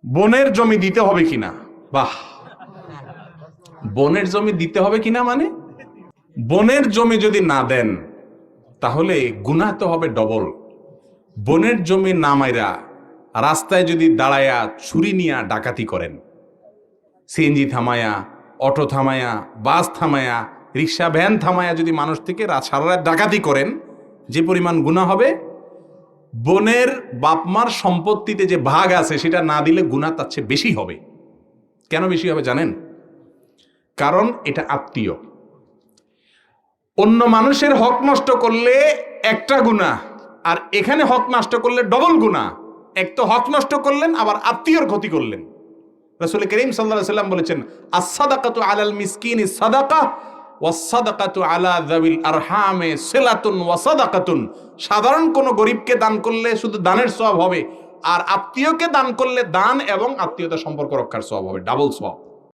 বনের জমি দিতে হবে কিনা? বাহ, বনের জমি দিতে হবে কিনা মানে বনের জমি যদি না দেন তাহলে গুনাহ তো হবে ডবল। বনের জমি না মাইরা রাস্তায় যদি দাঁড়ায়া ছুরি নিয়া ডাকাতি করেন, সিএনজি থামায়া, অটো থামায়া, বাস থামায়া, রিক্সা ভ্যান থামায়া যদি মানুষ থেকে সারা রাত ডাকাতি করেন, যে পরিমাণ গুনাহ হবে, বনের বাপমার সম্পত্তিতে যে ভাগ আছে সেটা না দিলে গুনাহ তার চেয়ে বেশি হবে। কেন বেশি হবে জানেন? কারণ এটা আত্মীয়। অন্য মানুষের হক নষ্ট করলে একটা গুনাহ, আর এখানে হক নষ্ট করলে ডবল গুনাহ। এক তো হক নষ্ট করলেন, আবার আত্মীয়র ক্ষতি করলেন। রাসূল করিম সাল্লাল্লাহু আলাইহি ওয়াসাল্লাম বলেছেন, আস-সাদাকাতু আলাল মিসকিনি সাদাকা ওয়াস-সাদাকাতু আলা যাবিল আরহামে সিলাতুন ওয়া সাদাকাতুন। সাধারণ কোন গরিবকে দান করলে শুধু দানের সওয়াব হবে, আর আত্মীয়কে দান করলে দান এবং আত্মীয়তা সম্পর্ক রক্ষার সওয়াব হবে, ডাবল সওয়াব।